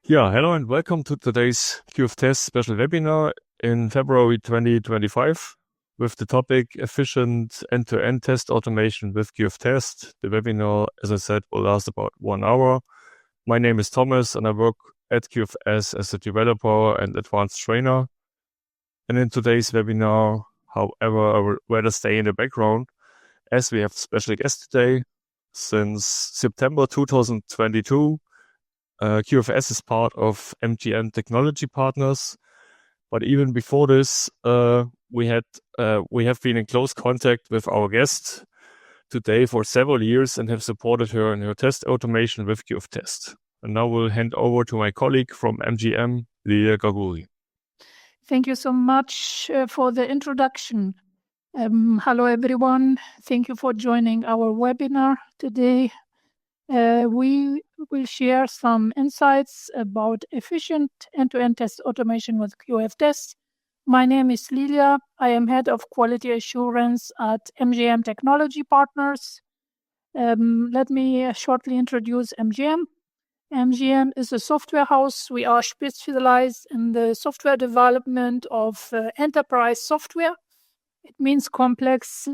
Yeah, hello and welcome to today's QF special webinar in February 2025 with the topic Efficient End-to-End Test Automation with QF. The webinar, as I said, will last about 1 hour. My name is Thomas and I work at QFS as a developer and advanced trainer. And in today's webinar, however, I will rather stay in the background as we have a special guest today. Since September 2022, QFS is part of MGM Technology Partners, but even before this, we have been in close contact with our guest today for several years and have supported her in her test automation with QF. And now we'll hand over to my colleague from MGM, Lilia Gargouri. Thank you so much for the introduction. Hello, everyone. Thank you for joining our webinar today. We will share some insights about efficient end-to-end test automation with QF. My name is Lilia. I am head of quality assurance at MGM Technology Partners. Let me shortly introduce MGM. MGM is a software house. We are specialized in the software development of enterprise software. It means complex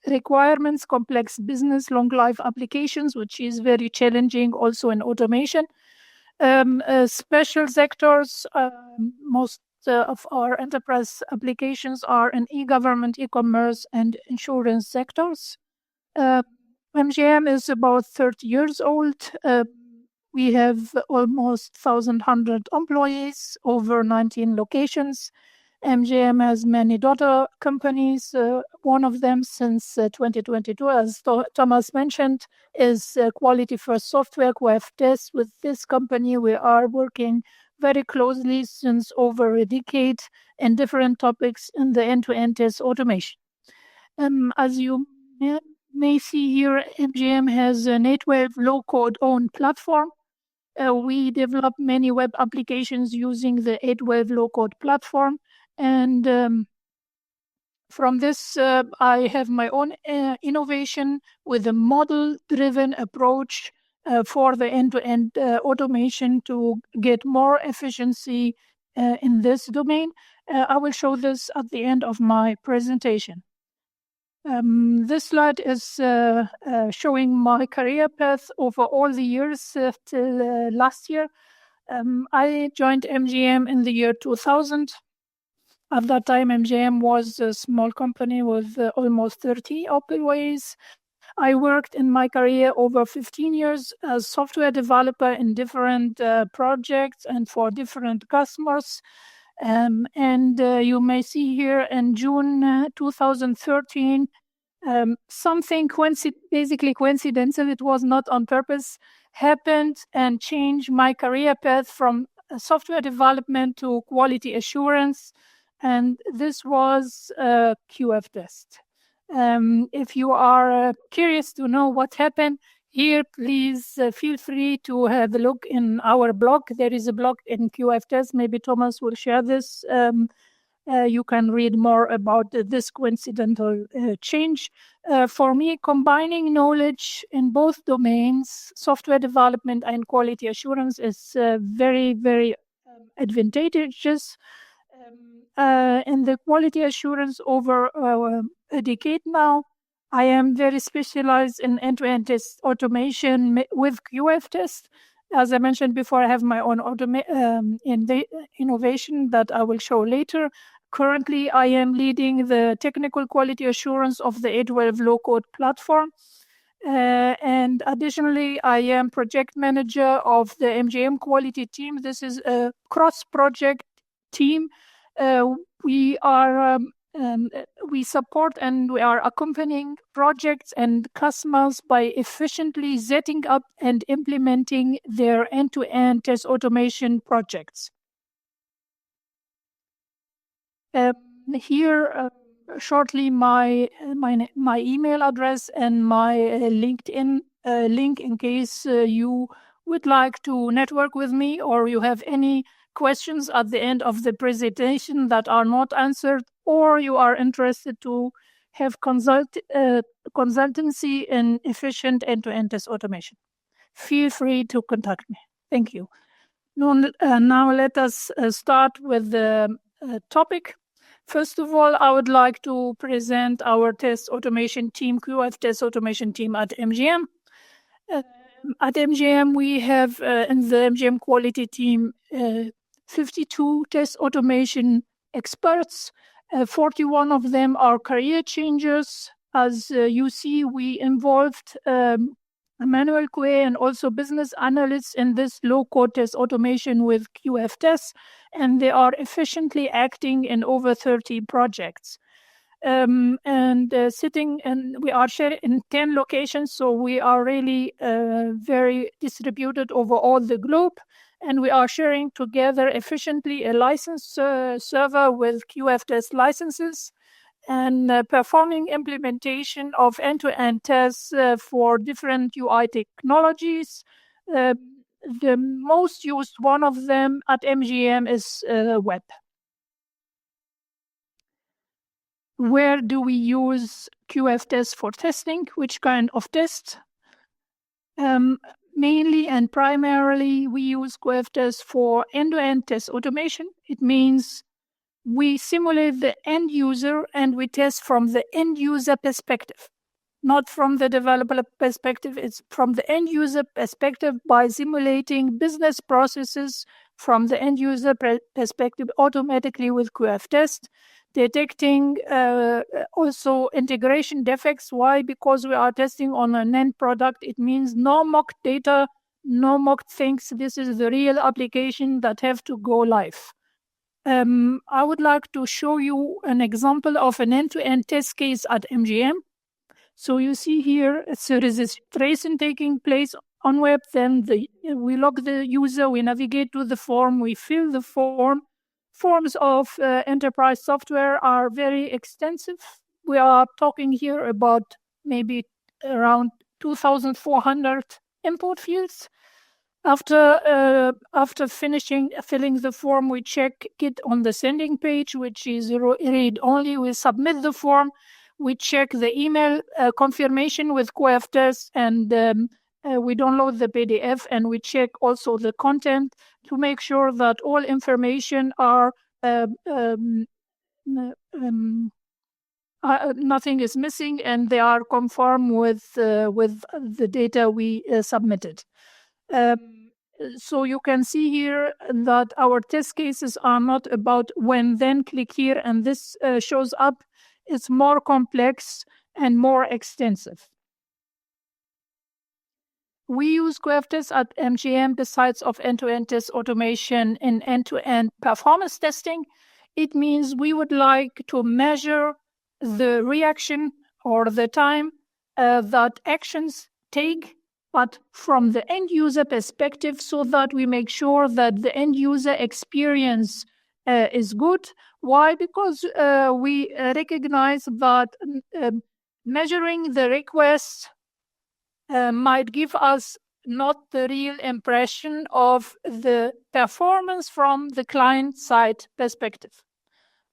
requirements, complex business, long-life applications, which is very challenging also in automation. Special sectors, most of our enterprise applications are in e-government, e-commerce, and insurance sectors. MGM is about 30 years old. We have almost 1,100 employees, over 19 locations. MGM has many daughter companies. One of them since 2022, as Thomas mentioned, is Quality First Software, QF. With this company, we are working very closely since over a decade in different topics in the end-to-end test automation. As you may see here, MGM has an 8-Wave low-code owned platform. We develop many web applications using the 8-Wave low-code platform. And from this, I have my own innovation with a model-driven approach for the end-to-end automation to get more efficiency in this domain. I will show this at the end of my presentation. This slide is showing my career path over all the years till last year. I joined MGM in the year 2000. At that time, MGM was a small company with almost 30 employees. I worked in my career over 15 years as software developer in different projects and for different customers. And you may see here in June 2013, something basically coincidental, it was not on purpose, happened and changed my career path from software development to quality assurance. And this was QF. If you are curious to know what happened here, please feel free to have a look in our blog. There is a blog in QF. Maybe Thomas will share this. You can read more about this coincidental change. For me, combining knowledge in both domains, software development and quality assurance, is very, very advantageous. In the quality assurance over a decade now, I am very specialized in end-to-end test automation with QF. As I mentioned before, I have my own innovation that I will show later. Currently, I am leading the technical quality assurance of the 8-Wave low-code platform. And additionally, I am project manager of the MGM quality team. This is a cross-project team. We support and we are accompanying projects and customers by efficiently setting up and implementing their end-to-end test automation projects. Here, shortly, my email address and my LinkedIn link in case you would like to network with me or you have any questions at the end of the presentation that are not answered, or you are interested to have consultancy in efficient end-to-end test automation. Feel free to contact me. Thank you. Now let us start with the topic. First of all, I would like to present our test automation team, QF test automation team at MGM. At MGM, we have in the MGM quality team 52 test automation experts. 41 of them are career changers. As you see, we involved a manual QA and also business analysts in this low-code test automation with QF tests, and they are efficiently acting in over 30 projects. Sitting and we are sharing in 10 locations, so we are really very distributed over all the globe, and we are sharing together efficiently a license server with QF test licenses and performing implementation of end-to-end tests for different UI technologies. The most used one of them at MGM is web. Where do we use QF tests for testing? Which kind of tests? Mainly and primarily, we use QF tests for end-to-end test automation. It means we simulate the end user and we test from the end user perspective, not from the developer perspective. It's from the end user perspective by simulating business processes from the end user perspective automatically with QF test, detecting also integration defects. Why? Because we are testing on an end product. It means no mock data, no mock things. This is the real application that have to go live. I would like to show you an example of an end-to-end test case at MGM. So you see here, there is a registration taking place on web, then we log the user, we navigate to the form, we fill the form. Forms of enterprise software are very extensive. We are talking here about maybe around 2,400 input fields. After finishing filling the form, we check it on the sending page, which is read only. We submit the form. We check the email confirmation with QF test, and we download the PDF, and we check also the content to make sure that all information are nothing is missing, and they are conform with the data we submitted. So you can see here that our test cases are not about when, then, click here, and this shows up. It's more complex and more extensive. We use QF tests at MGM besides of end-to-end test automation in end-to-end performance testing. It means we would like to measure the reaction or the time that actions take, but from the end user perspective, so that we make sure that the end user experience is good. Why? Because we recognize that measuring the request might give us not the real impression of the performance from the client side perspective.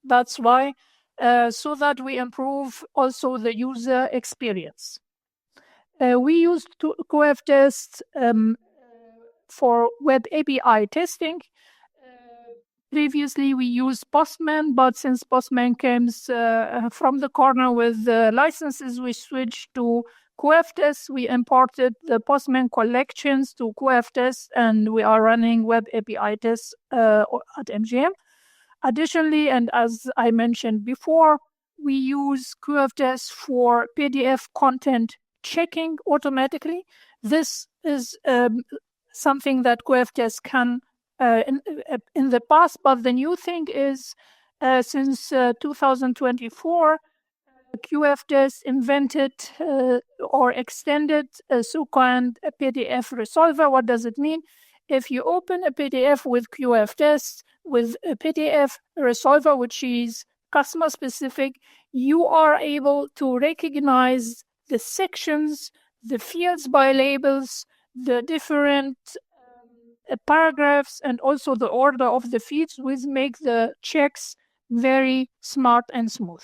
That's why, so that we improve also the user experience. We use QF tests for web API testing. Previously, we used Postman, but since Postman comes from the corner with the licenses, we switched to QF tests. We imported the Postman collections to QF tests, and we are running web API tests at MGM. Additionally, and as I mentioned before, we use QF tests for PDF content checking automatically. This is something that QF tests can in the past, but the new thing is since 2024, QF tests invented or extended a so-called PDF resolver. What does it mean? If you open a PDF with QF tests with a PDF resolver, which is customer specific, you are able to recognize the sections, the fields by labels, the different paragraphs, and also the order of the fields, which make the checks very smart and smooth.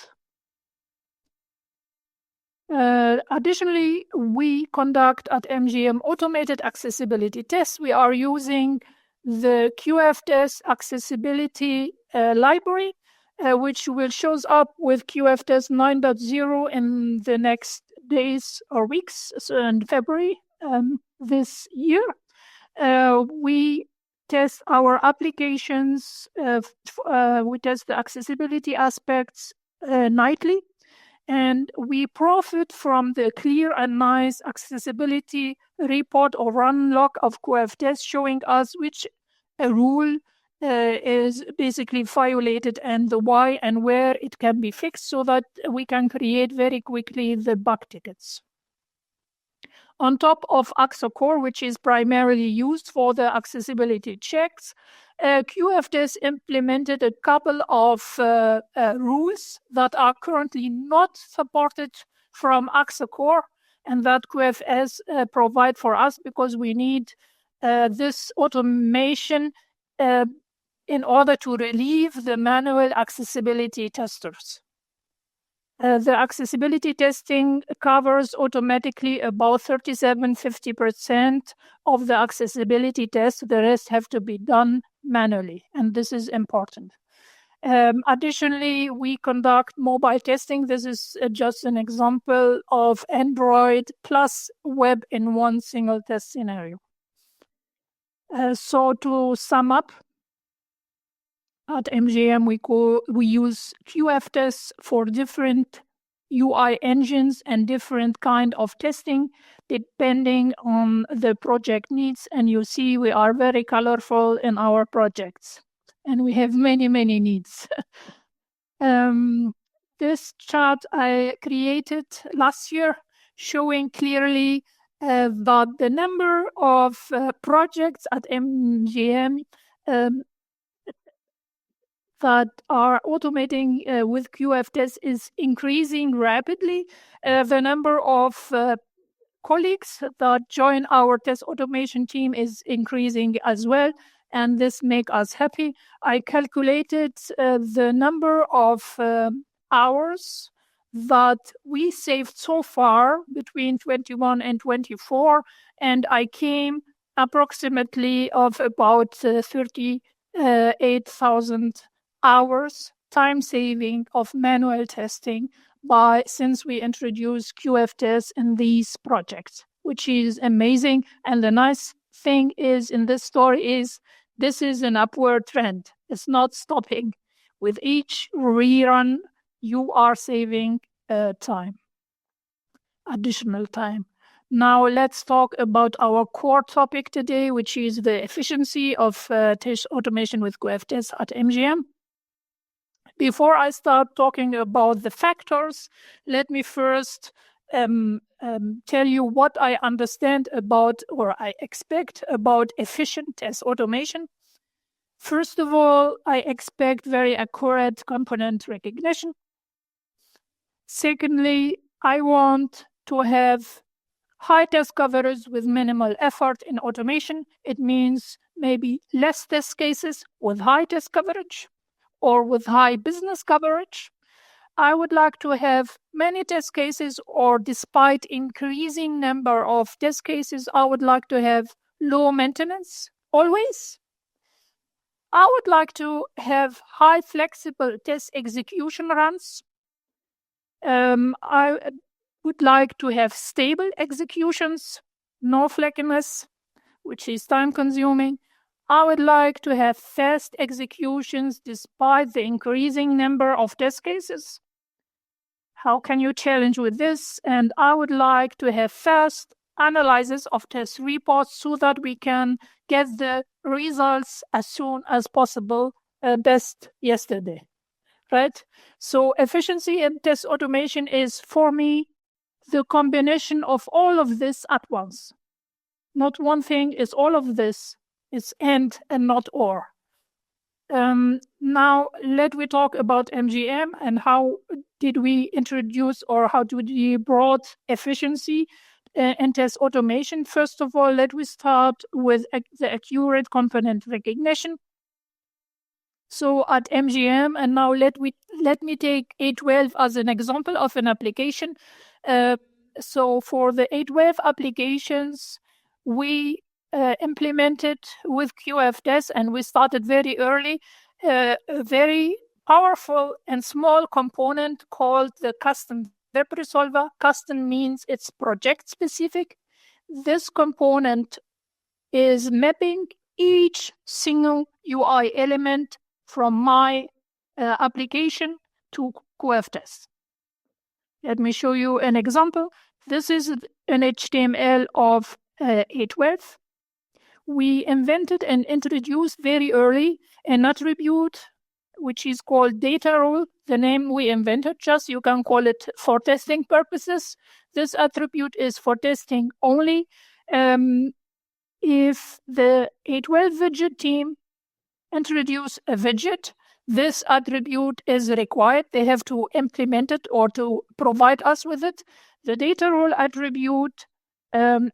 Additionally, we conduct at MGM automated accessibility tests. We are using the QFTest accessibility library, which will shows up with QFTest 9.0 in the next days or weeks, so in February this year. We test our applications, we test the accessibility aspects nightly, and we profit from the clear and nice accessibility report or run log of QFTest showing us which rule is basically violated and the why and where it can be fixed, so that we can create very quickly the bug tickets. On top of AXA Core, which is primarily used for the accessibility checks, QFTest implemented a couple of rules that are currently not supported from AXA Core, and that QFS provide for us because we need this automation in order to relieve the manual accessibility testers. The accessibility testing covers automatically about 37-50% of the accessibility tests. The rest have to be done manually, and this is important. Additionally, we conduct mobile testing. This is just an example of Android plus web in one single test scenario. So to sum up, at MGM, we use QFTest for different UI engines and different kind of testing depending on the project needs. And you see we are very colorful in our projects, and we have many, many needs. This chart I created last year showing clearly that the number of projects at MGM that are automating with QFTest is increasing rapidly. The number of colleagues that join our test automation team is increasing as well, and this makes us happy. I calculated the number of hours that we saved so far between 21 and 24, and I came approximately of about 38,000 hours time saving of manual testing since we introduced QFTest in these projects, which is amazing. And the nice thing is in this story is this is an upward trend. It's not stopping. With each rerun, you are saving additional time. Now let's talk about our core topic today, which is the efficiency of test automation with QFTest at MGM. Before I start talking about the factors, let me first tell you what I understand about or I expect about efficient test automation. First of all, I expect very accurate component recognition. Secondly, I want to have high test coverage with minimal effort in automation. It means maybe less test cases with high test coverage or with high business coverage. I would like to have many test cases, or despite increasing number of test cases, I would like to have low maintenance always. I would like to have high flexible test execution runs. I would like to have stable executions, no flakiness, which is time consuming. I would like to have fast executions despite the increasing number of test cases. How can you challenge with this? And I would like to have fast analysis of test reports so that we can get the results as soon as possible, best yesterday, right? So efficiency in test automation is, for me, the combination of all of this at once. Not one thing, is all of this. It's and not or. Now let we talk about MGM and how did we introduce or how did we brought efficiency in test automation. First of all, let we start with the accurate component recognition. So at MGM, and now let me take A12 as an example of an application. So for the A12 applications, we implemented with QFTest, and we started very early, a very powerful and small component called the CustomWebResolver. Custom means it's project specific. This component is mapping each single UI element from my application to QFTest. Let me show you an example. This is an HTML of A12. We invented and introduced very early an attribute which is called data rule. The name we invented, just you can call it for testing purposes. This attribute is for testing only. If the A12 widget team introduce a widget, this attribute is required. They have to implement it or to provide us with it. The data role attribute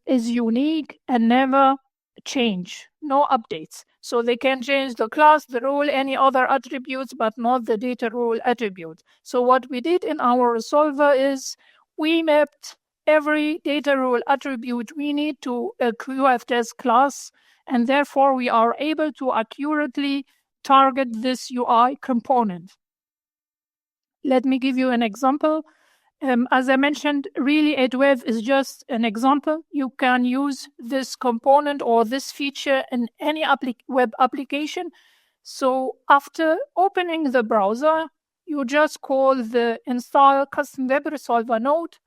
is unique and never change, no updates. So they can change the class, the role, any other attributes, but not the data role attribute. So what we did in our resolver is we mapped every data role attribute we need to a QFTest class, and therefore we are able to accurately target this UI component. Let me give you an example. As I mentioned, really A12 is just an example. You can use this component or this feature in any web application. So after opening the browser, you just call the install CustomWebResolver node,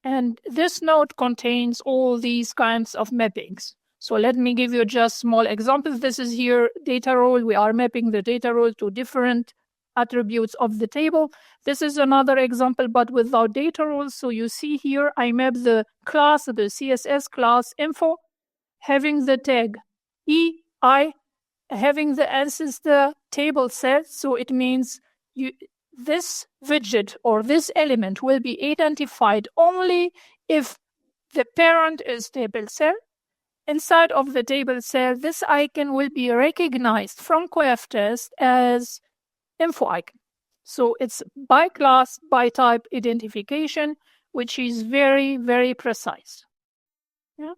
and this node contains all these kinds of mappings. So let me give you just small examples. This is here data role. We are mapping the data role to different attributes of the table. This is another example, but without data roles. So you see here, I map the class, the CSS class info, having the tag EI, having the ancestor table set. So it means this widget or this element will be identified only if the parent is table cell. Inside of the table cell, this icon will be recognized from QFTest as info icon. So it's by class, by type identification, which is very, very precise. Yeah.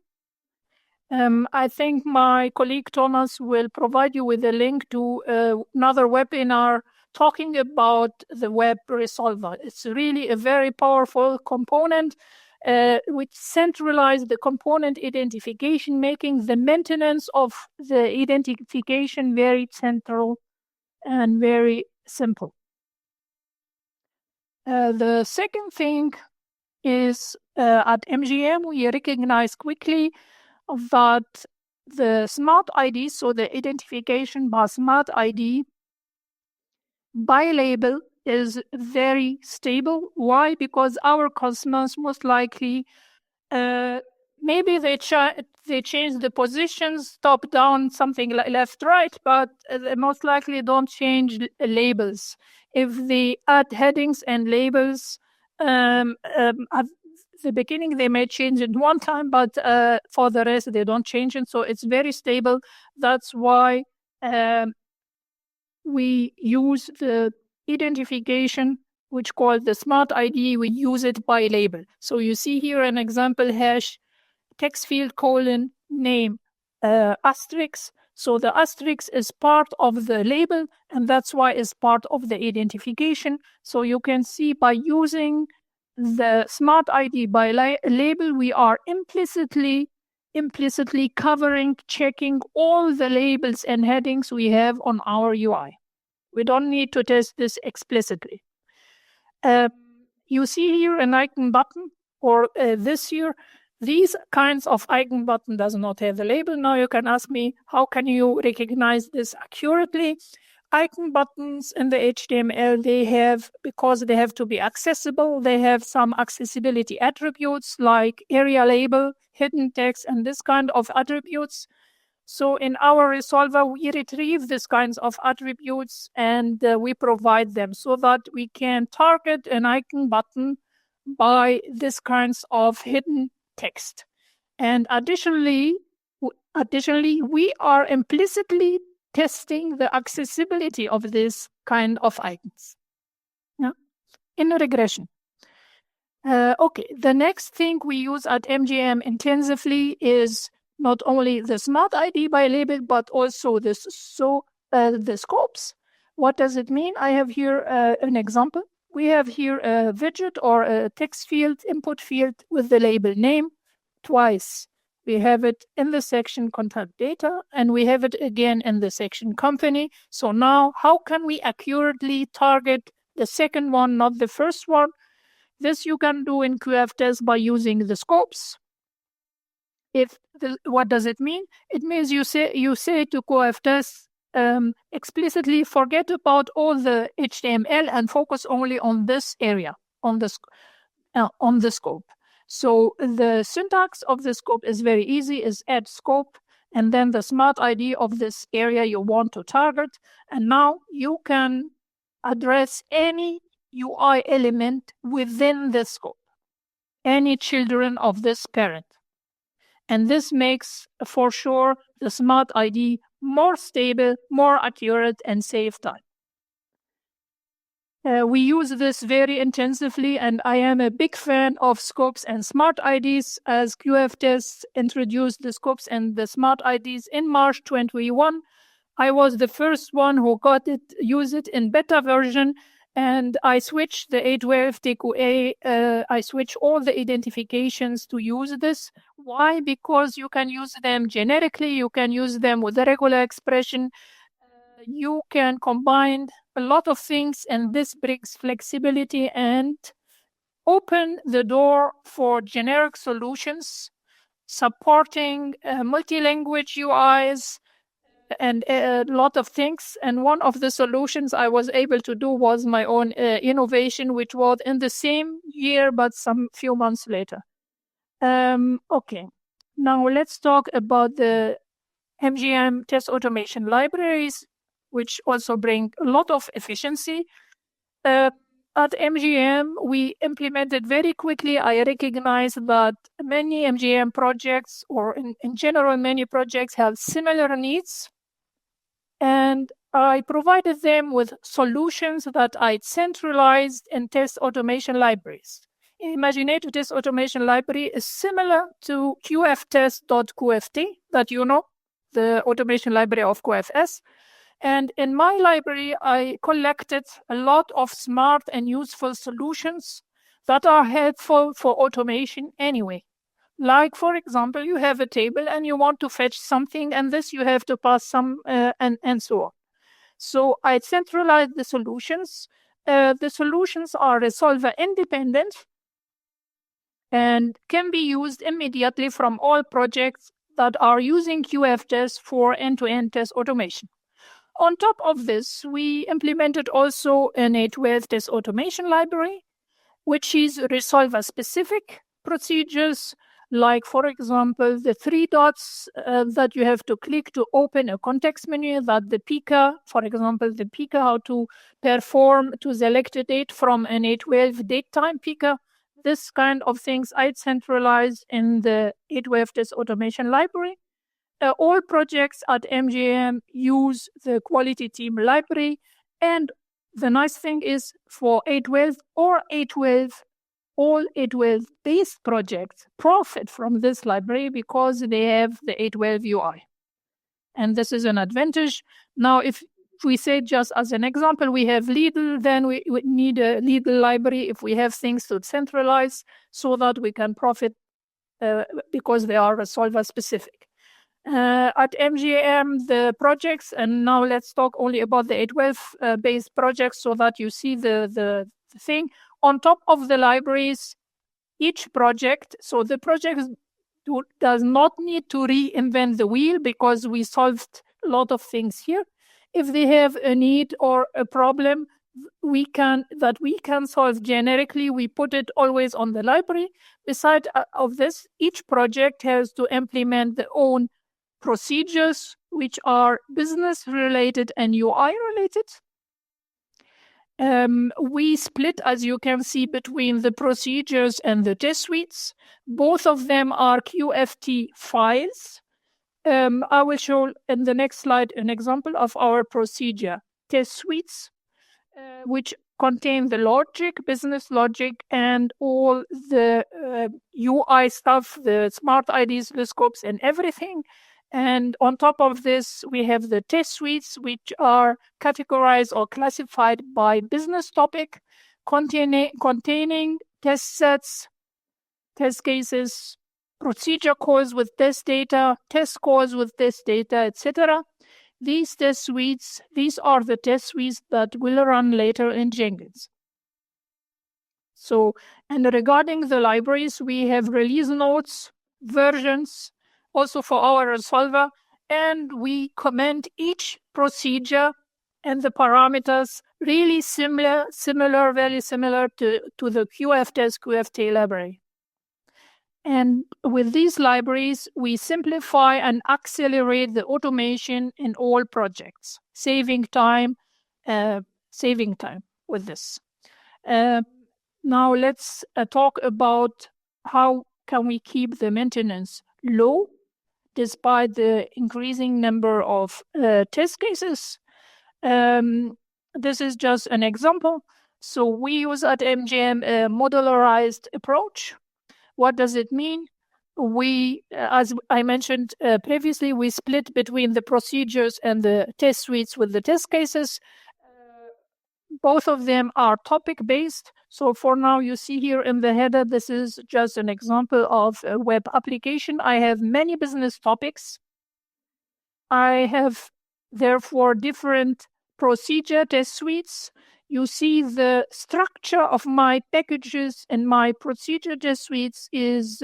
I think my colleague Thomas will provide you with a link to another webinar talking about the web resolver. It's really a very powerful component which centralizes the component identification, making the maintenance of the identification very central and very simple. The second thing is at MGM, we recognize quickly that the smart ID, so the identification by smart ID, by label is very stable. Why? Because our customers most likely, maybe they change the positions top down, something like left right, but they most likely don't change labels. If they add headings and labels at the beginning, they may change it one time, but for the rest they don't change it. So it's very stable. That's why we use the identification, which called the smart ID. We use it by label. So you see here an example hash text field colon name asterisk. So the asterisk is part of the label, and that's why it's part of the identification. So you can see by using the smart ID by label, we are implicitly covering, checking all the labels and headings we have on our UI. We don't need to test this explicitly. You see here an icon button, or this here, these kinds of icon button does not have the label. Now you can ask me, how can you recognize this accurately? Icon buttons in the HTML, because they have to be accessible, they have some accessibility attributes like area label, hidden text, and this kind of attributes. So in our resolver, we retrieve these kinds of attributes and we provide them so that we can target an icon button by these kinds of hidden text. And additionally, we are implicitly testing the accessibility of this kind of icons. Yeah? In regression. Okay, the next thing we use at MGM intensively is not only the smart ID by label, but also the scopes. What does it mean? I have here an example. We have here a widget or a text field, input field with the label name twice. We have it in the section contact data, and we have it again in the section company. So now how can we accurately target the second one, not the first one? This you can do in QF-test by using the scopes. What does it mean? It means you say to QF-test explicitly forget about all the HTML and focus only on this area, on the scope. So the syntax of the scope is very easy, is add scope, and then the smart ID of this area you want to target. And now you can address any UI element within the scope, any children of this parent. And this makes, for sure, the smart ID more stable, more accurate, and save time. We use this very intensively, and I am a big fan of scopes and smart IDs, as QF-test introduced the scopes and the smart IDs in March 2021. I was the first one who use it in beta version, and I switched the A12 TQA. I switched all the identifications to use this. Why? Because you can use them generically, you can use them with a regular expression, you can combine a lot of things, and this brings flexibility and open the door for generic solutions supporting multi-language UIs and a lot of things. And one of the solutions I was able to do was my own innovation, which was in the same year but some few months later. Okay, now let's talk about the MGM test automation libraries, which also bring a lot of efficiency. At MGM, we implemented very quickly. I recognize that many MGM projects, or in general, many projects have similar needs. And I provided them with solutions that I centralized in test automation libraries. Imaginative test automation library is similar to qftest.qft that you know, the automation library of QFS. And in my library, I collected a lot of smart and useful solutions that are helpful for automation anyway. Like, for example, you have a table and you want to fetch something, and this you have to pass some and so on. So I centralized the solutions. The solutions are resolver independent and can be used immediately from all projects that are using QF-test for end-to-end test automation. On top of this, we implemented also an A12 test automation library, which is resolver-specific procedures, like, for example, the 3 dots that you have to click to open a context menu, that the picker, for example, the picker, how to perform to select a date from an A12 datetime picker. This kind of things I centralized in the A12 test automation library. All projects at MGM use the quality team library, and the nice thing is for A12 or A12, all A12 based projects profit from this library because they have the A12 UI. And this is an advantage. Now, if we say, just as an example, we have Lidl, then we need a Lidl library if we have things to centralize so that we can profit because they are resolver specific. At MGM, the projects, and now let's talk only about the A12 based projects so that you see the thing. On top of the libraries, each project, so the project does not need to reinvent the wheel because we solved a lot of things here. If they have a need or a problem we can solve generically, we put it always on the library. Besides of this, each project has to implement their own procedures, which are business related and UI related. We split, as you can see, between the procedures and the test suites. Both of them are QFT files. I will show in the next slide an example of our procedure test suites, which contain the logic, business logic, and all the UI stuff, the smart IDs, the scopes, and everything. And on top of this, we have the test suites, which are categorized or classified by business topic, containing test sets, test cases, procedure calls with test data, test calls with test data, etc. These test suites, these are the test suites that will run later in Jenkins. So, and regarding the libraries, we have release notes, versions, also for our resolver, and we comment each procedure and the parameters really similar, very similar to the QF-test, QFT library. And with these libraries, we simplify and accelerate the automation in all projects, saving time with this. Now let's talk about how can we keep the maintenance low despite the increasing number of test cases. This is just an example. So we use at MGM a modularized approach. What does it mean? We, as I mentioned previously, we split between the procedures and the test suites with the test cases. Both of them are topic-based. So for now, you see here in the header, this is just an example of a web application. I have many business topics. I have, therefore, different procedure test suites. You see the structure of my packages and my procedure test suites is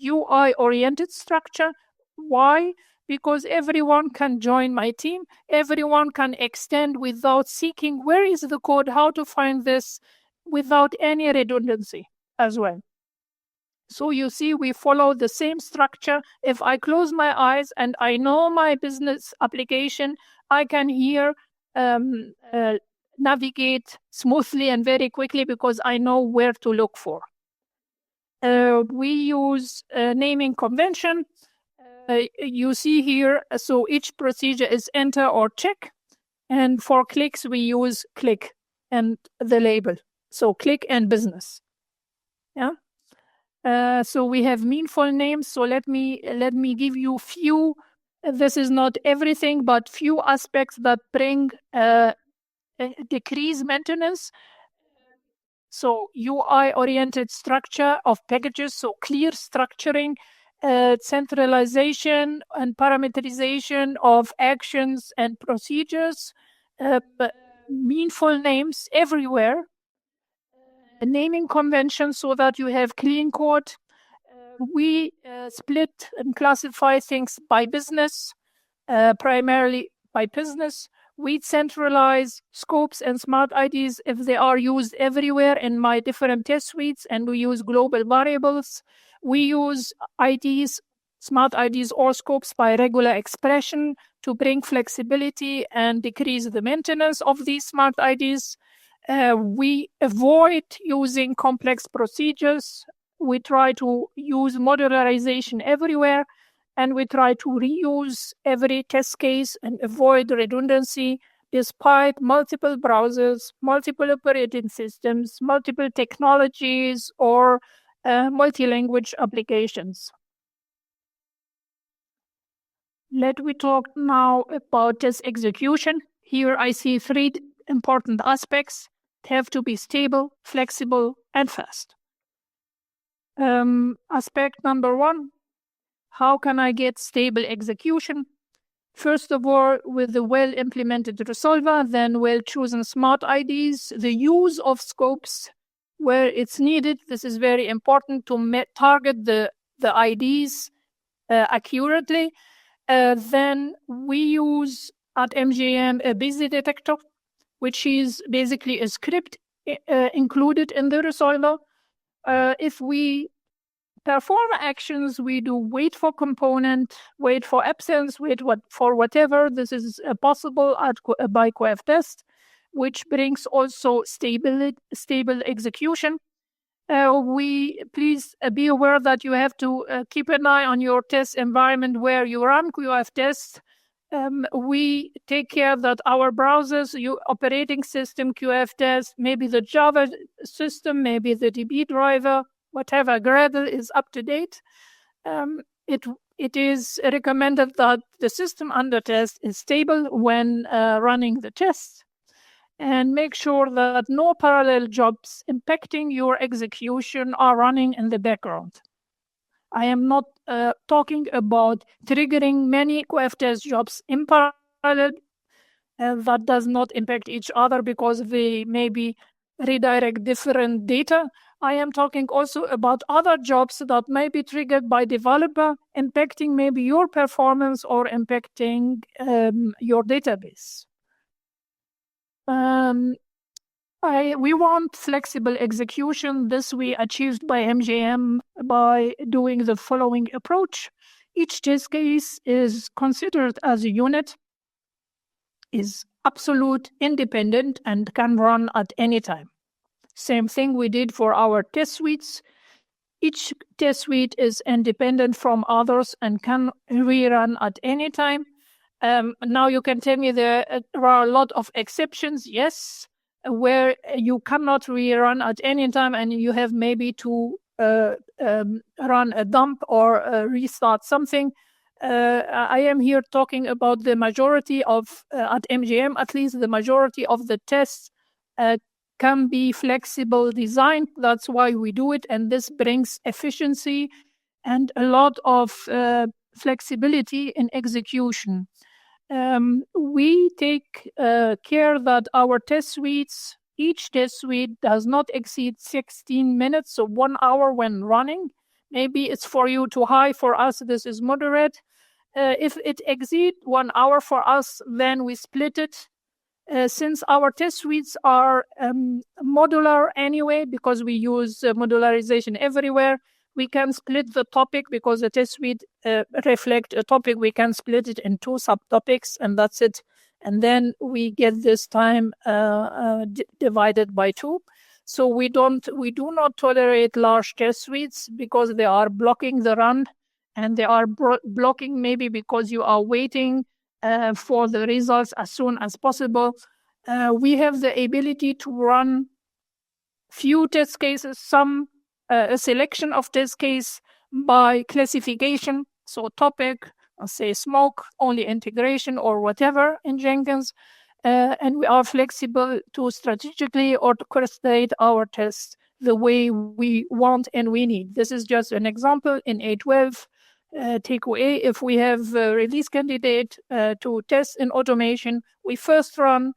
UI-oriented structure. Why? Because everyone can join my team. Everyone can extend without seeking where is the code, how to find this, without any redundancy as well. So you see, we follow the same structure. If I close my eyes and I know my business application, I can here navigate smoothly and very quickly because I know where to look for. We use naming convention. You see here, so each procedure is enter or check. And for clicks, we use click and the label. So click and business. Yeah. So we have meaningful names. So let me give you few. This is not everything, but few aspects that bring decrease maintenance. So UI-oriented structure of packages. So clear structuring, centralization and parameterization of actions and procedures. Meaningful names everywhere. Naming convention so that you have clean code. We split and classify things by business, primarily by business. We centralize scopes and smart IDs if they are used everywhere in my different test suites, and we use global variables. We use IDs, smart IDs or scopes by regular expression to bring flexibility and decrease the maintenance of these smart IDs. We avoid using complex procedures. We try to use modularization everywhere, and we try to reuse every test case and avoid redundancy despite multiple browsers, multiple operating systems, multiple technologies, or multi-language applications. Let me talk now about test execution. Here I see three important aspects. They have to be stable, flexible, and fast. Aspect number one, how can I get stable execution? First of all, with the well-implemented resolver, then well-chosen smart IDs, the use of scopes where it's needed. This is very important to target the IDs accurately. Then we use at MGM a busy detector, which is basically a script included in the resolver. If we perform actions, we do wait for component, wait for absence, wait for whatever. This is possible by QF-test, which brings also stable execution. Please be aware that you have to keep an eye on your test environment where you run QF-test. we take care that our browsers, your operating system, QF test, maybe the Java system, maybe the DB driver, whatever, Gradle is up to date. It is recommended that the system under test is stable when running the tests, and make sure that no parallel jobs impacting your execution are running in the background. I am not talking about triggering many QF test jobs in parallel. That does not impact each other because they maybe redirect different data. I am talking also about other jobs that may be triggered by developer, impacting maybe your performance or impacting your database. We want flexible execution. This we achieved by MGM by doing the following approach. Each test case is considered as a unit, is absolute independent, and can run at any time. Same thing we did for our test suites. Each test suite is independent from others and can rerun at any time. Now you can tell me there are a lot of exceptions, yes, where you cannot rerun at any time and you have maybe to run a dump or restart something. I am here talking about the majority of, at MGM, at least the majority of the tests can be flexible designed. That's why we do it, and this brings efficiency and a lot of flexibility in execution. We take care that our test suites, each test suite does not exceed 16 minutes, so 1 hour when running. Maybe it's for you too high. For us, this is moderate. If it exceeds 1 hour for us, then we split it. Since our test suites are modular anyway, because we use modularization everywhere, we can split the topic because the test suite reflect a topic. We can split it in 2 subtopics, and that's it. And then we get this time divided by 2. So we do not tolerate large test suites because they are blocking the run, and they are blocking maybe because you are waiting for the results as soon as possible. We have the ability to run few test cases, a selection of test case by classification, so topic, say smoke, only integration or whatever in Jenkins, and we are flexible to strategically orchestrate our tests the way we want and we need. This is just an example in 8.12. Takeaway, if we have a release candidate to test in automation, we first run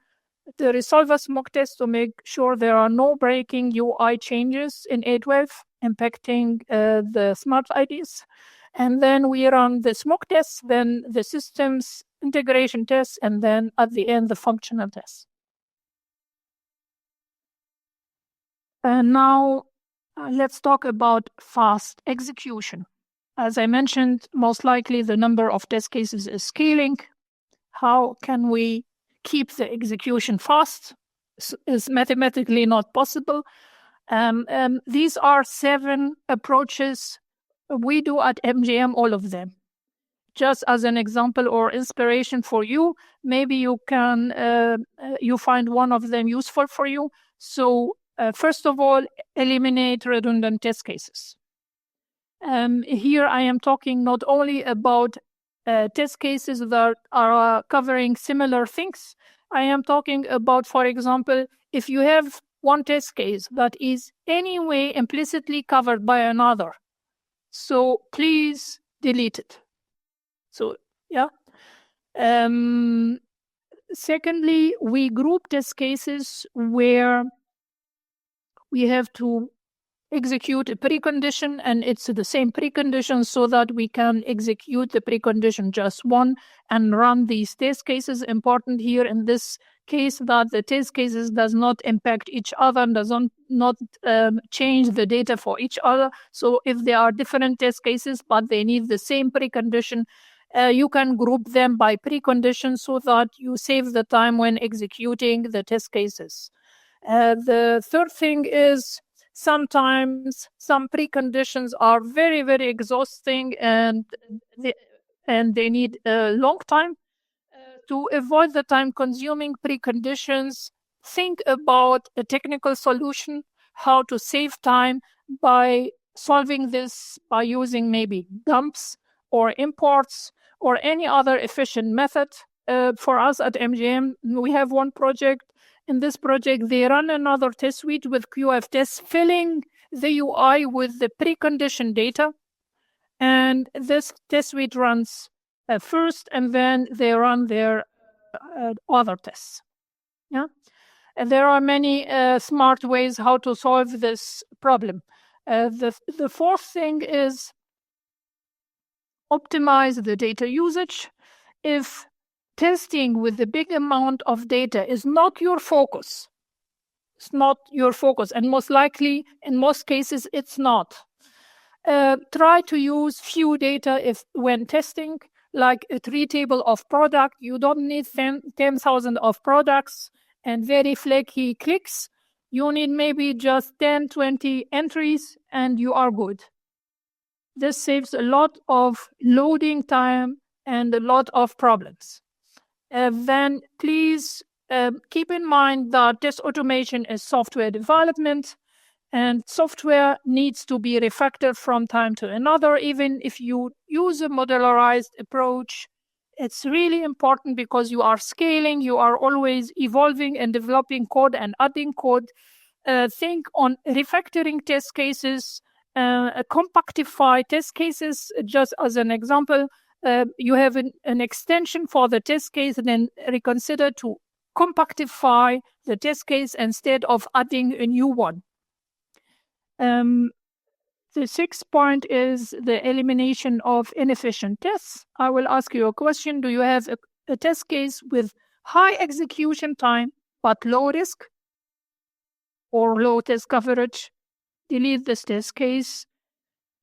the resolver smoke test to make sure there are no breaking UI changes in 8.12 impacting the smart IDs. And then we run the smoke test, then the systems integration test, and then at the end, the functional test. And now let's talk about fast execution. As I mentioned, most likely the number of test cases is scaling. How can we keep the execution fast? Is mathematically not possible. These are 7 approaches we do at MGM, all of them. Just as an example or inspiration for you, maybe you can you find one of them useful for you. So first of all, eliminate redundant test cases. Here I am talking not only about test cases that are covering similar things. I am talking about, for example, if you have one test case that is anyway implicitly covered by another, so please delete it. So, yeah. Secondly, we group test cases where we have to execute a precondition, and it's the same precondition, so that we can execute the precondition just one and run these test cases. Important here in this case that the test cases does not impact each other, does not change the data for each other. So if there are different test cases but they need the same precondition, you can group them by precondition so that you save the time when executing the test cases. The third thing is, sometimes some preconditions are very, very exhausting and they need a long time. to avoid the time-consuming preconditions, think about a technical solution, how to save time by solving this by using maybe dumps or imports or any other efficient method. For us at MGM, we have one project. In this project, they run another test suite with QF tests, filling the UI with the preconditioned data. And this test suite runs first, and then they run their other tests. Yeah, and there are many smart ways how to solve this problem. The fourth thing is optimize the data usage. If testing with a big amount of data is not your focus, and most likely, in most cases, it's not. Try to use few data when testing, like a tree table of product. You don't need 10,000 of products and very flaky clicks. You need maybe just 10, 20 entries, and you are good. This saves a lot of loading time and a lot of problems. Then please keep in mind that test automation is software development, and software needs to be refactored from time to another. Even if you use a modularized approach, it's really important because you are scaling, you are always evolving and developing code and adding code. Think on refactoring test cases, compactify test cases. Just as an example, you have an extension for the test case, and then reconsider to compactify the test case instead of adding a new one. The sixth point is the elimination of inefficient tests. I will ask you a question. Do you have a test case with high execution time but low risk or low test coverage? Delete this test case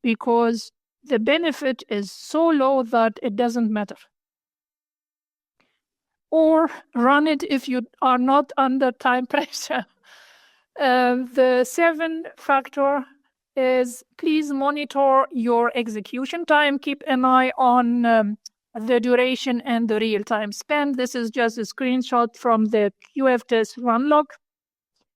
because the benefit is so low that it doesn't matter. Or run it if you are not under time pressure. The seventh factor is please monitor your execution time. Keep an eye on the duration and the real-time spend. This is just a screenshot from the QF test run log.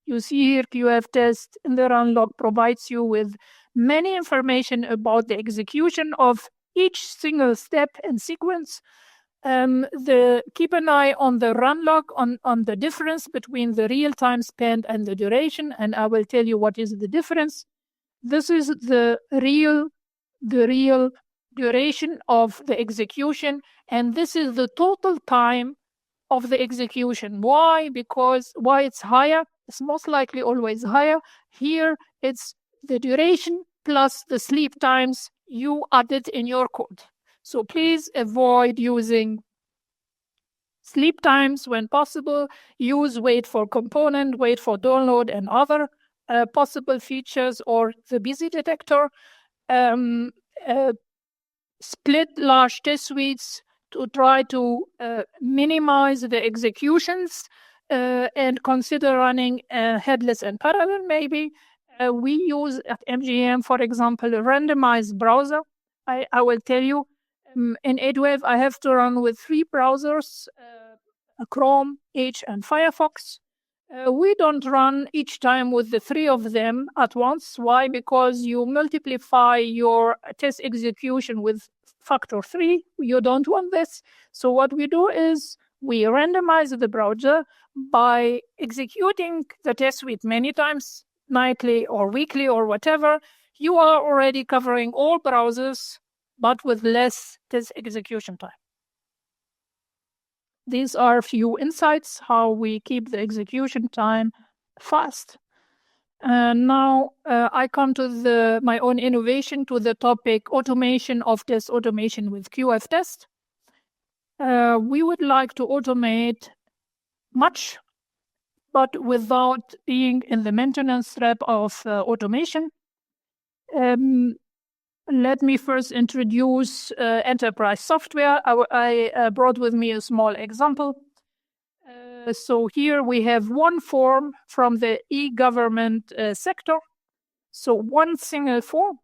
You see here QF test in the run log provides you with many information about the execution of each single step and sequence. Keep an eye on the run log on the difference between the real-time spend and the duration, and I will tell you what is the difference. This is the real duration of the execution, and this is the total time of the execution. Why? Because why it's higher? It's most likely always higher. Here it's the duration plus the sleep times you added in your code. So please avoid using sleep times when possible. Use wait for component, wait for download, and other possible features, or the busy detector. Split large test suites to try to minimize the executions and consider running headless and parallel maybe. We use at MGM, for example, a randomized browser. I will tell you, in AdWave, I have to run with 3 browsers, Chrome, Edge, and Firefox. We don't run each time with the 3 of them at once. Why? Because you multiply your test execution with factor 3. You don't want this. So what we do is we randomize the browser by executing the test suite many times, nightly or weekly or whatever. You are already covering all browsers, but with less test execution time. These are a few insights how we keep the execution time fast. Now I come to my own innovation, to the topic automation of test automation with QF test. We would like to automate much, but without being in the maintenance trap of automation. Let me first introduce enterprise software. I brought with me a small example. So here we have one form from the e-government sector. So one single form.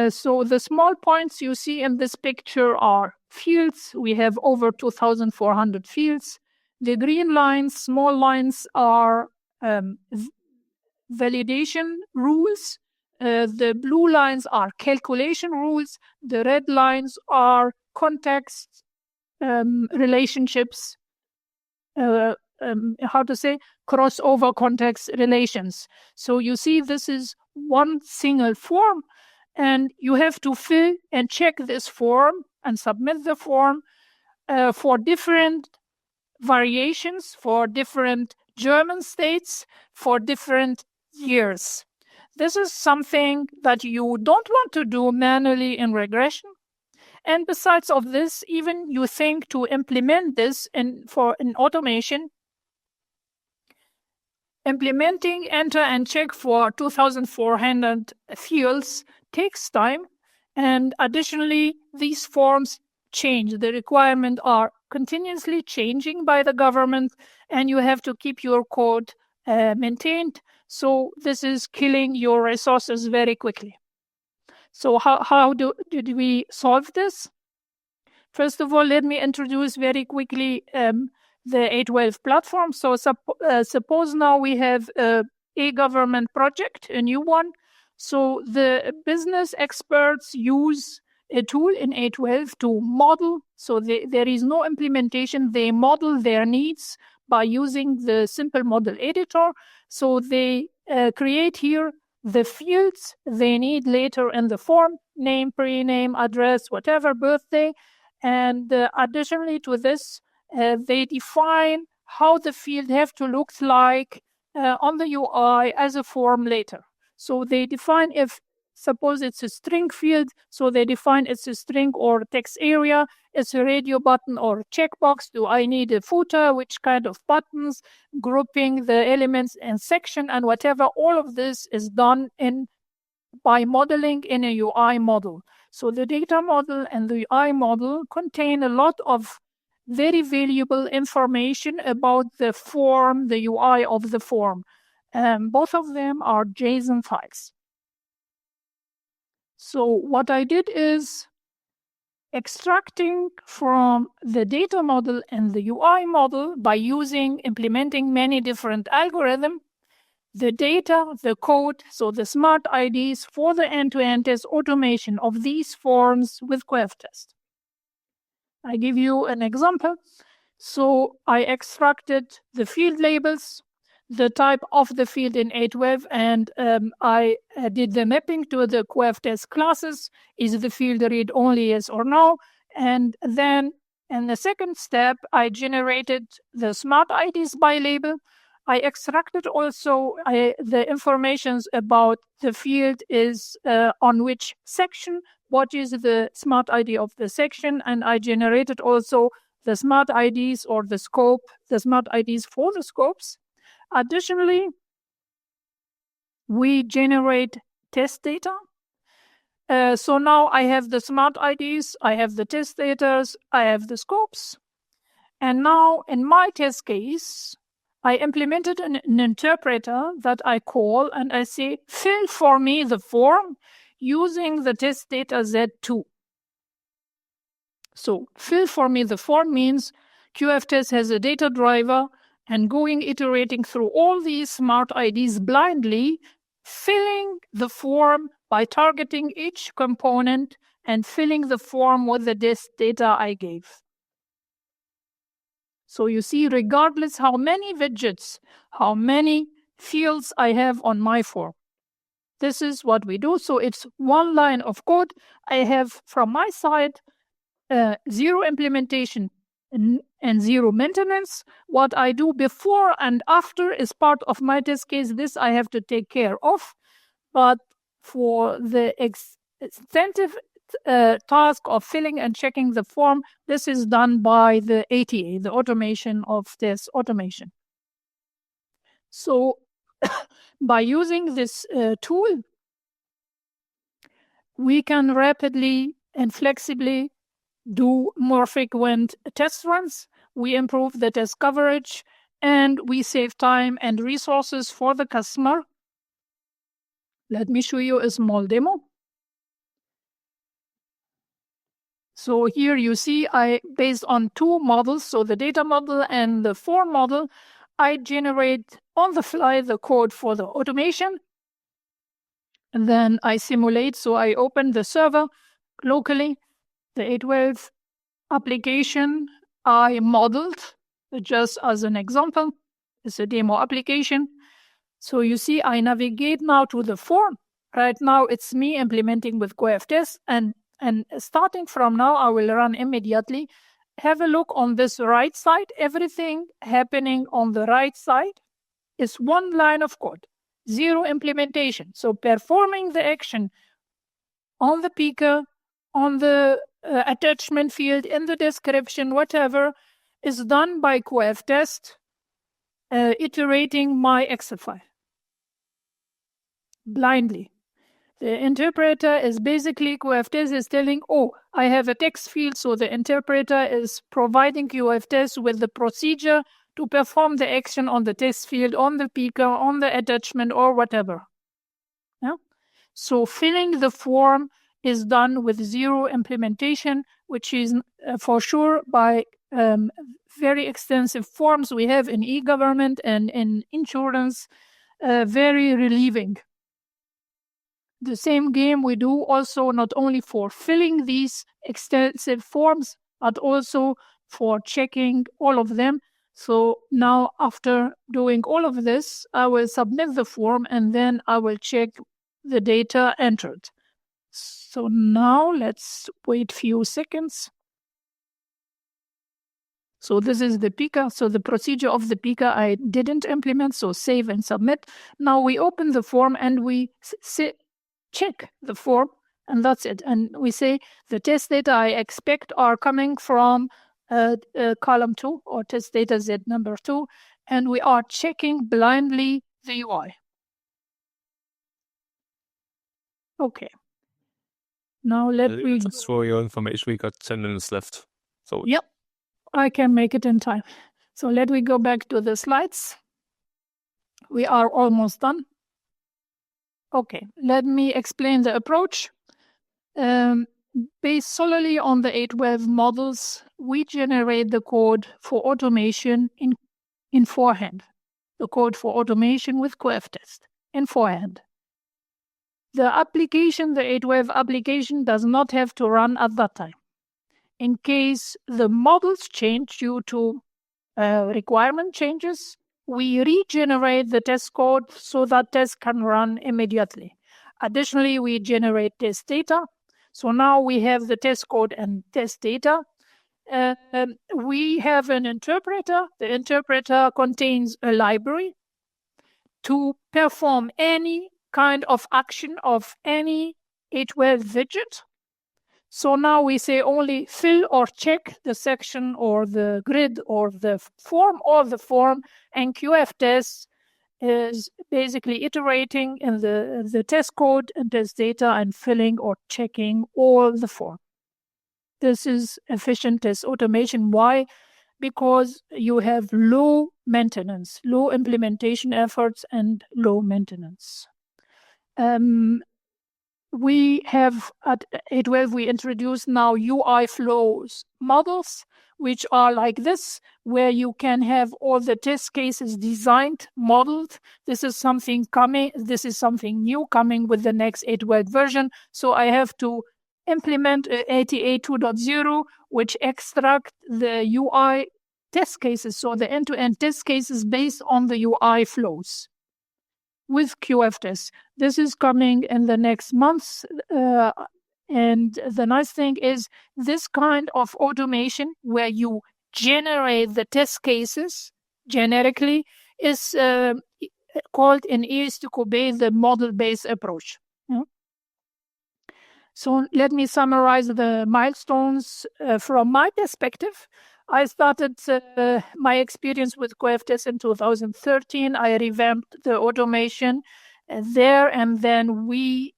So the small points you see in this picture are fields. We have over 2,400 fields. The green lines, small lines, are validation rules. The blue lines are calculation rules. The red lines are context relationships, crossover context relations. So you see, this is one single form, and you have to fill and check this form and submit the form for different variations, for different German states, for different years. This is something that you don't want to do manually in regression. And besides of this, even you think to implement this in automation, implementing enter and check for 2,400 fields takes time. And additionally, these forms change. The requirements are continuously changing by the government, and you have to keep your code maintained. So this is killing your resources very quickly. So how did we solve this? First of all, let me introduce very quickly the A12 platform. So suppose now we have a government project, a new one. So the business experts use a tool in A12 to model. So there is no implementation. They model their needs by using the simple model editor. So they create here the fields they need later in the form: name, pre-name, address, whatever, birthday. And additionally to this, they define how the field have to look like on the UI as a form later. So they define, if suppose it's a string field, so they define it's a string or text area, it's a radio button or checkbox. Do I need a footer? Which kind of buttons? Grouping the elements in section and whatever. All of this is done by modeling in a UI model. So the data model and the UI model contain a lot of very valuable information about the form, the UI of the form. Both of them are JSON files. So what I did is extracting from the data model and the UI model by implementing many different algorithms, the data, the code, so the smart IDs for the end-to-end test automation of these forms with QuefTest. I give you an example. So I extracted the field labels, the type of the field in A12, and I did the mapping to the QuefTest classes. Is the field read only, yes or no? And then in the second step, I generated the smart IDs by label. I extracted also the informations about the field is on which section, what is the smart ID of the section, and I generated also the smart IDs or the scope, the smart IDs for the scopes. Additionally, we generate test data. So now I have the smart IDs, I have the test data, I have the scopes. And now in my test case, I implemented an interpreter that I call and I say, fill for me the form using the test data Z2. So fill for me the form means QFTest has a data driver and iterating through all these smart IDs blindly, filling the form by targeting each component and filling the form with the test data I gave. So you see, regardless how many widgets, how many fields I have on my form, this is what we do. So it's one line of code. I have from my side zero implementation and zero maintenance. What I do before and after is part of my test case. This I have to take care of. But for the extensive task of filling and checking the form, this is done by the ATA, the automation of test automation. So by using this tool, we can rapidly and flexibly do more frequent test runs. We improve the test coverage and we save time and resources for the customer. Let me show you a small demo. So here you see based on two models, so the data model and the form model, I generate on the fly the code for the automation. And then I simulate, so I open the server locally, the 812 application I modeled, just as an example. It's a demo application. So you see, I navigate now to the form. Right now, it's me implementing with CoFTest, and starting from now, I will run immediately. Have a look on this right side. Everything happening on the right side is one line of code, zero implementation. So performing the action on the picker, on the attachment field, in the description, whatever, is done by CoFTest, iterating my Excel file blindly. The interpreter is basically CoFTest is telling, oh, I have a text field, so the interpreter is providing CoFTest with the procedure to perform the action on the text field, on the picker, on the attachment, or whatever. Yeah? So filling the form is done with zero implementation, which is for sure by very extensive forms we have in e-government and in insurance, very relieving. The same game we do also not only for filling these extensive forms, but also for checking all of them. So now after doing all of this, I will submit the form and then I will check the data entered. So now let's wait a few seconds. So this is the picker. So the procedure of the picker I didn't implement, so save and submit. Now we open the form and we check the form, and that's it. And we say the test data I expect are coming from column 2 or test data Z number 2, and we are checking blindly the UI. Okay. Now Just for your information, we got 10 minutes left. So yep, I can make it in time. So let me go back to the slides. We are almost done. Okay, let me explain the approach. Based solely on the 812 models, we generate the code for automation in forehand. The code for automation with CoFTest in forehand. The application, the 812 application, does not have to run at that time. In case the models change due to requirement changes, we regenerate the test code so that test can run immediately. Additionally, we generate test data. So now we have the test code and test data. We have an interpreter. The interpreter contains a library to perform any kind of action of any 812 widget. So now we say only fill or check the section or the grid or the form and CoFTest is basically iterating in the test code and test data and filling or checking all the form. This is efficient test automation. Why? Because you have low maintenance, low implementation efforts, and low maintenance. We have at 812, we introduce now UI flows models, which are like this, where you can have all the test cases designed, modeled. This is something coming. This is something new coming with the next 812 version. So I have to implement 88 2.0, which extract the UI test cases, so the end-to-end test cases based on the UI flows with CoFTest. This is coming in the next months. And the nice thing is this kind of automation where you generate the test cases generically is called in ES2Kobe the model-based approach. Yeah? So let me summarize the milestones from my perspective. I started my experience with CoFTest in 2013. I revamped the automation there, and then we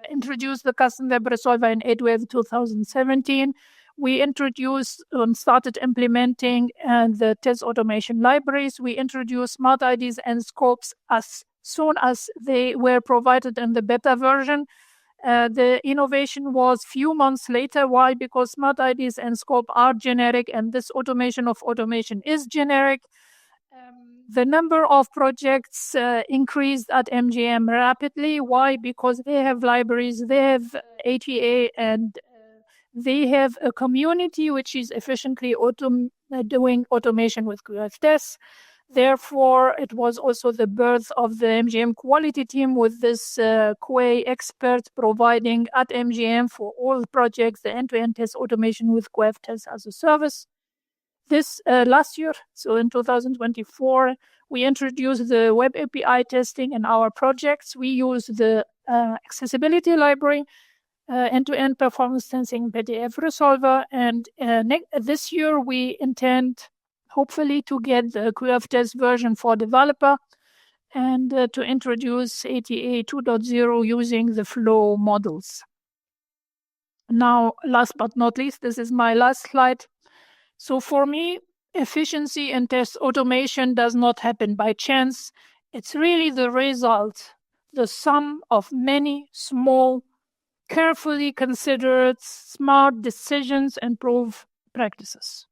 introduced the CustomWebResolver in 812 2017. We introduced and started implementing the test automation libraries. We introduced smart IDs and scopes as soon as they were provided in the beta version. The innovation was few months later. Why? Because smart IDs and scope are generic, and this automation of automation is generic. The number of projects increased at MGM rapidly. Why? Because they have libraries, they have ATA, and they have a community which is efficiently doing automation with QF tests. Therefore, it was also the birth of the MGM quality team with this QA expert providing at MGM for all projects the end-to-end test automation with QF tests as a service. This last year, so in 2024, we introduced the web API testing in our projects. We use the accessibility library, end-to-end performance testing PDF resolver, and this year we intend hopefully to get the QF test version for developer and to introduce ATA 2.0 using the flow models. Now, last but not least, this is my last slide. So for me, efficiency in test automation does not happen by chance. It's really the result, the sum of many small, carefully considered, smart decisions and proof practices.